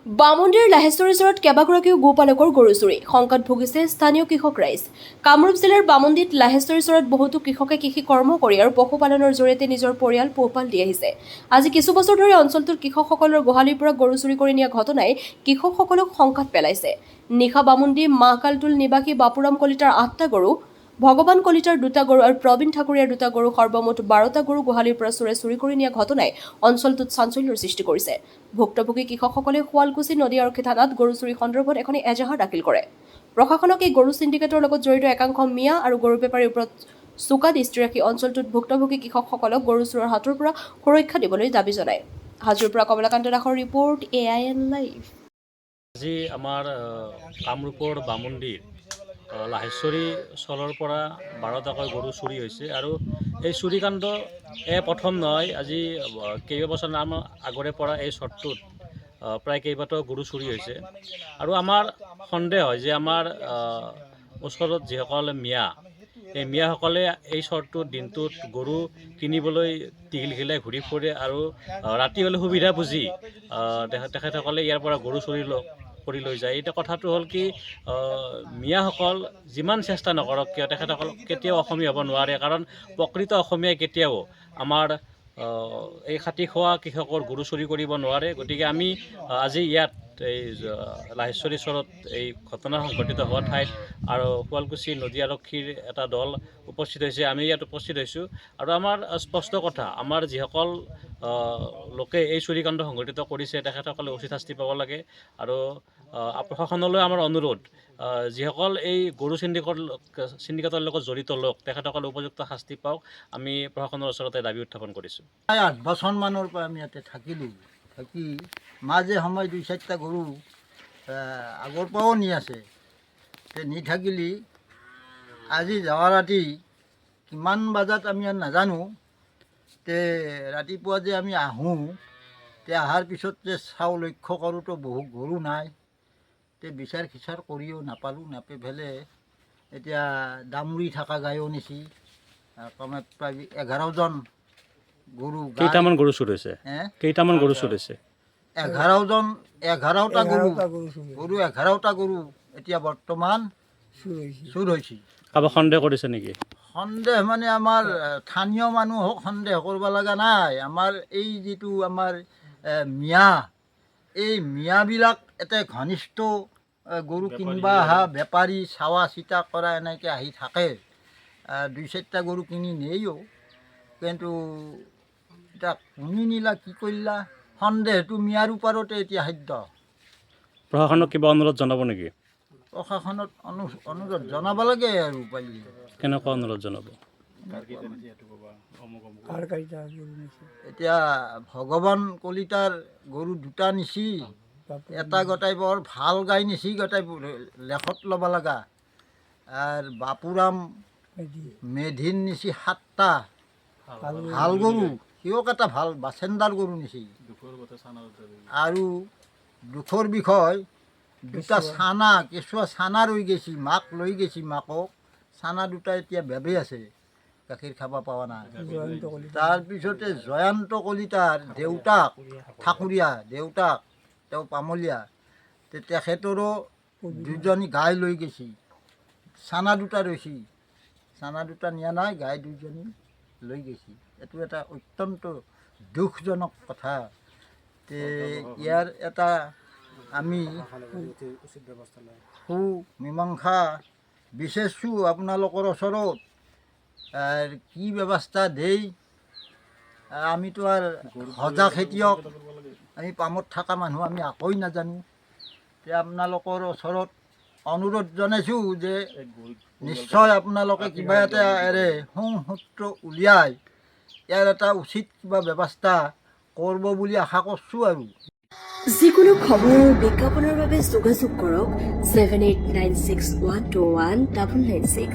বামুন্দিৰ লাহেশ্বৰী চৰত কেইবাগৰাকীও গোপালকৰ গৰু চুৰি শংকাত ভুগিছে স্থানীয় কৃষক ৰাইজ। কামৰূপ জিলাৰ বামুন্দিত লাহেশ্বৰী চৰত বহুতো কৃষকে কৃষি কৰ্ম কৰি আৰু পশুপালনৰ জৰিয়তে নিজৰ পৰিয়াল পোহপাল দি আহিছে। আজি কিছু বছৰ ধৰি অঞ্চলটোত কৃষকসকলৰ গোহালিৰ পৰা গৰু চুৰি কৰি নিয়া ঘটনাই কৃষকসকলক শংকাত পেলাইছে। নিশা বামুন্দি মাহকালটোল নিবাসী বাপুৰাম কলিতাৰ 8টা গৰু, ভগৱান কলিতাৰ 2টা গৰু আৰু প্ৰবীণ ঠাকুৰীয়াৰ 2টা গৰু সৰ্বমুঠ 12টা গৰু গোহালিৰ পৰা চুৰি কৰি নিয়া ঘটনাই অঞ্চলটোত চাঞ্চল্যৰ সৃষ্টি কৰিছে। ভুক্তভোগী কৃষকসকলে শুৱালকুছি নদী আৰক্ষী থানাত গৰু চুৰি সন্দৰ্ভত এখন এজাহাৰ দাখিল কৰে। প্ৰশাসনক এই গৰু সিন্ডিকেটৰ লগত জড়িত একাংশ মিয়া আৰু গৰু বেপাৰীৰ ওপৰত চোকা দৃষ্টি ৰাখি অঞ্চলটোত ভুক্তভোগী কৃষকসকলক গৰু চোৰৰ হাতৰ পৰা সুৰক্ষা দিবলৈ দাবী জনায়। হাজোৰ পৰা কমলাকান্ত দাসৰ ৰিপৰ্ট AIN লাইভ। আজি আমাৰ কামৰূপৰ বামুন্দিৰ লাহেশ্বৰী চৰৰ পৰা 12টাকৈ গৰু চুৰি হৈছে আৰু এই চুৰিকাণ্ড প্ৰথম নহয়। আজি কেইবছৰমান আগৰে পৰা এই চৰটোত প্ৰায় কেইবাটাও গৰু চুৰি হৈছে আৰু আমাৰ সন্দেহ হয় যে আমাৰ ওচৰত যিসকল মিয়া, এই মিয়াসকলে এই চৰটোত দিনটোত গৰু কিনিবলৈ টিঘিলঘিলাই ঘূৰি ফুৰে আৰু ৰাতি হ'লে সুবিধা বুজি তেখেতসকলে ইয়াৰ পৰা গৰু চুৰি কৰি লৈ যায়। এতিয়া কথাটো হ'ল কি, মিয়াসকল যিমান চেষ্টা নকৰক কিয় তেখেতসকল কেতিয়াও অসমীয়া হ'ব নোৱাৰে, কাৰণ প্ৰকৃত অসমীয়াই কেতিয়াও আমাৰ এই খাটি খোৱা কৃষকৰ গৰু চুৰি কৰিব নোৱাৰে। গতিকে আমি আজি ইয়াত এই লাহেশ্বৰী চৰত এই ঘটনা সংঘটিত হোৱা ঠাইত আৰু শুৱালকুছি নদী আৰক্ষীৰ এটা দল উপস্থিত হৈছে। আমি ইয়াত উপস্থিত হৈছোঁ আৰু আমাৰ স্পষ্ট কথা, আমাৰ যিসকল লোকে এই চুৰিকাণ্ড সংঘটিত কৰিছে তেখেতসকলে উচিত শাস্তি পাব লাগে। আৰু প্ৰশাসনলৈ আমাৰ অনুৰোধ, যিসকল এই গৰু চিণ্ডিকেটৰ লগত জড়িত লোক তেখেতসকলে উপযুক্ত শাস্তি পাওক। আমি প্ৰশাসনৰ ওচৰতে দাবী উত্থাপন কৰিছোঁ। 8 বছৰমানৰ পৰা আমি ইয়াতে থাকি মাজে সময় 2-4টা গৰু আগৰ পৰাও নি আছে। নি থাকিলি আজি যোৱা ৰাতি কিমান বজাত আমি নাজানো, ৰাতিপুৱা যে আমি আহোঁ, অহাৰ পিছত যে চাওঁ লক্ষ্য কৰোঁতো বহু গৰু নাই। বিচাৰ খিচাৰ কৰিও নাপালোঁ, নাপাই পেলাই এতিয়া দামুৰি থকা গায়ো নিছি কমে প্ৰায় 11জন গৰু। কেইটামান গৰু চুৰ হৈছে? কেইটামান গৰু চুৰ হৈছে? 11টা গৰু 11টা গৰু এতিয়া বৰ্তমান চুৰ হৈছে। কাৰোবাক সন্দেহ কৰিছে নেকি? সন্দেহ মানে আমাৰ স্থানীয় মানুহক সন্দেহ কৰিব লগা নাই। আমাৰ এই যিটো আমাৰ মিয়া, এই মিয়াবিলাক এটা ঘনিষ্ঠ গৰু কিনিবা অহা বেপাৰী চাৱা চিতা কৰা এনেকৈ আহি থাকে। 2-4টা গৰু কিনি নেইও, কিন্তু এতিয়া কোনি নিলা কি কৰিলা সন্দেহটো মিয়াৰ ওপৰতে এতিয়া সাধ্য। প্ৰশাসনক কিবা অনুৰোধ জনাব নেকি? প্ৰশাসনত অনুৰোধ জনাব লাগে আৰু পাৰিলে। কেনেকুৱা অনুৰোধ জনাব? এতিয়া ভগৱান কলিতাৰ গৰু 2টা নিছি, এটা গোটাই বৰ ভাল গাই নিছি, গোটাই লেখত ল'ব লগা। আৰু বাপুৰাম মেধিন নিছি 7টা ভাল গৰু, সিওক এটা ভাল বাচেন্দাৰ গৰু নিছি। আৰু দুখৰ বিষয় 2টা চানা, কেঁচুৱা চানা ৰৈ গৈছি, মাক লৈ গৈছি, মাকক চানা 2টা এতিয়া বেবী আছে, গাখীৰ খাব পোৱা নাই। তাৰপিছতে জয়ন্ত কলিতাৰ দেউতাক ঠাকুৰীয়া, দেউতাক তেওঁ পামলীয়া, তেখেতৰো 2জনী গাই লৈ গৈছি, চানা 2টা ৰৈছি, চানা 2টা নিয়া নাই, গাই 2জনী লৈ গৈছি। এইটো এটা অত্যন্ত দুখজনক কথা। ইয়াৰ এটা আমি সুমীমাংসা বিচাৰিছোঁ আপোনালোকৰ ওচৰত। কি ব্যৱস্থা দেই, আমিতো আৰু সজা খেতিয়ক, আমি পামত থকা মানুহ, আমি একোৱেই নাজানো। এতিয়া আপোনালোকৰ ওচৰত অনুৰোধ জনাইছোঁ যে নিশ্চয় আপোনালোকে কিবা এটা সংসূত্ৰ উলিয়াই ইয়াৰ এটা উচিত কিবা ব্যৱস্থা কৰিব বুলি আশা কৰিছোঁ। আৰু যিকোনো খবৰ আৰু বিজ্ঞাপনৰ বাবে যোগাযোগ কৰক 7896121996।